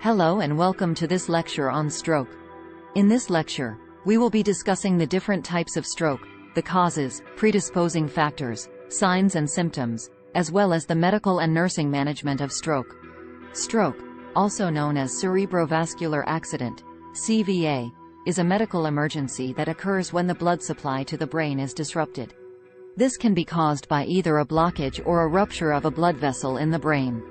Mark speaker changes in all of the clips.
Speaker 1: Hello and welcome to this lecture on stroke. In this lecture, we will be discussing the different types of stroke, the causes, predisposing factors, signs and symptoms, as well as the medical and nursing management of stroke. Stroke, also known as cerebrovascular accident, CVA, is a medical emergency that occurs when the blood supply to the brain is disrupted. This can be caused by either a blockage or a rupture of a blood vessel in the brain.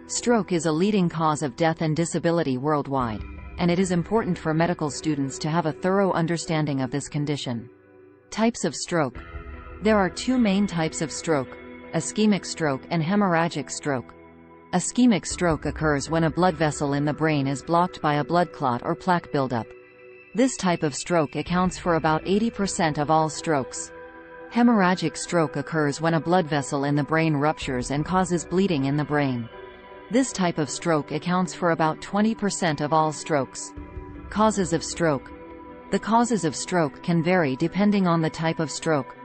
Speaker 1: Stroke is a leading cause of death and disability worldwide, and it is important for medical students to have a thorough understanding of this condition. Types of stroke. There are two main types of stroke: ischemic stroke and hemorrhagic stroke. Ischemic stroke occurs when a blood vessel in the brain is blocked by a blood clot or plaque buildup. This type of stroke accounts for about 80% of all strokes. Hemorrhagic stroke occurs when a blood vessel in the brain ruptures and causes bleeding in the brain. This type of stroke accounts for about 20% of all strokes. Causes of stroke. The causes of stroke can vary depending on the type of stroke.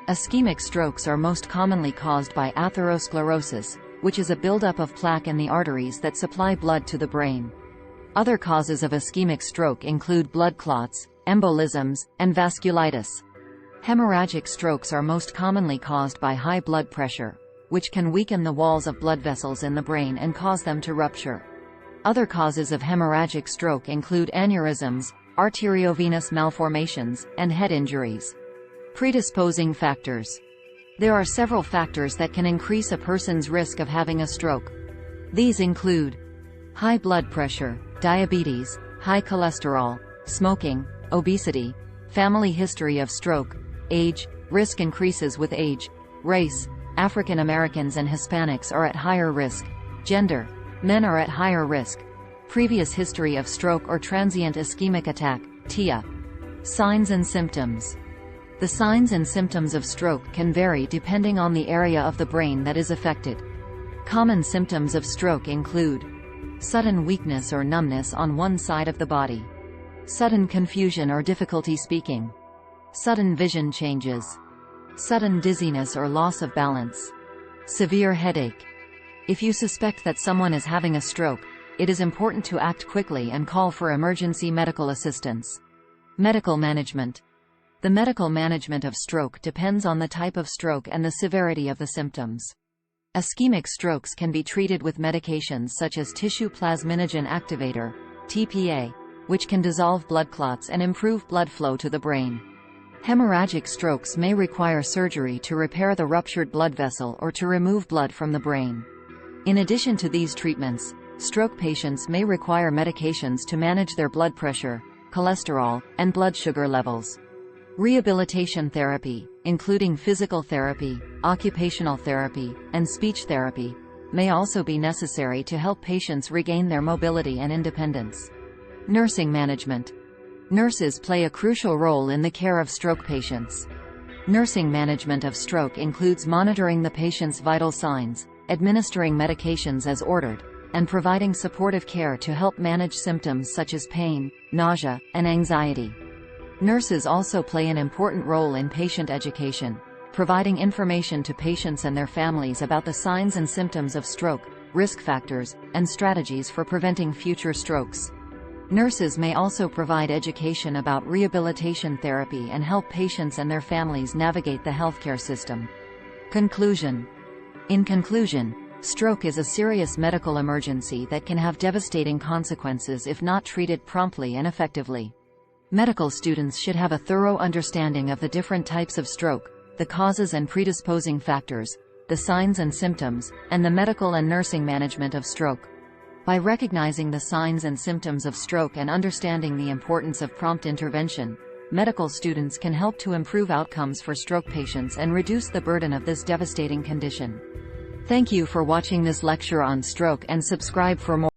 Speaker 1: Ischemic strokes are most commonly caused by atherosclerosis, which is a buildup of plaque in the arteries that supply blood to the brain. Other causes of ischemic stroke include blood clots, embolisms, and vasculitis. Hemorrhagic strokes are most commonly caused by high blood pressure, which can weaken the walls of blood vessels in the brain and cause them to rupture. Other causes of hemorrhagic stroke include aneurysms, arteriovenous malformations, and head injuries. Predisposing factors. There are several factors that can increase a person's risk of having a stroke. These include high blood pressure, diabetes, high cholesterol, smoking, obesity, family history of stroke, age, risk increases with age, race, African Americans and Hispanics are at higher risk, gender, men are at higher risk, previous history of stroke or transient ischemic attack, TIA. Signs and symptoms. The signs and symptoms of stroke can vary depending on the area of the brain that is affected. Common symptoms of stroke include sudden weakness or numbness on one side of the body, sudden confusion or difficulty speaking, sudden vision changes, sudden dizziness or loss of balance, severe headache. If you suspect that someone is having a stroke, it is important to act quickly and call for emergency medical assistance. Medical management. The medical management of stroke depends on the type of stroke and the severity of the symptoms. Ischemic strokes can be treated with medications such as tissue plasminogen activator, TPA, which can dissolve blood clots and improve blood flow to the brain. Hemorrhagic strokes may require surgery to repair the ruptured blood vessel or to remove blood from the brain. In addition to these treatments, stroke patients may require medications to manage their blood pressure, cholesterol, and blood sugar levels. Rehabilitation therapy, including physical therapy, occupational therapy, and speech therapy, may also be necessary to help patients regain their mobility and independence. Nursing management. Nurses play a crucial role in the care of stroke patients. Nursing management of stroke includes monitoring the patient's vital signs, administering medications as ordered, and providing supportive care to help manage symptoms such as pain, nausea, and anxiety. Nurses also play an important role in patient education, providing information to patients and their families about the signs and symptoms of stroke, risk factors, and strategies for preventing future strokes. Nurses may also provide education about rehabilitation therapy and help patients and their families navigate the healthcare system. Conclusion. In conclusion, stroke is a serious medical emergency that can have devastating consequences if not treated promptly and effectively. Medical students should have a thorough understanding of the different types of stroke, the causes and predisposing factors, the signs and symptoms, and the medical and nursing management of stroke. By recognizing the signs and symptoms of stroke and understanding the importance of prompt intervention, medical students can help to improve outcomes for stroke patients and reduce the burden of this devastating condition. Thank you for watching this lecture on stroke and subscribe for more.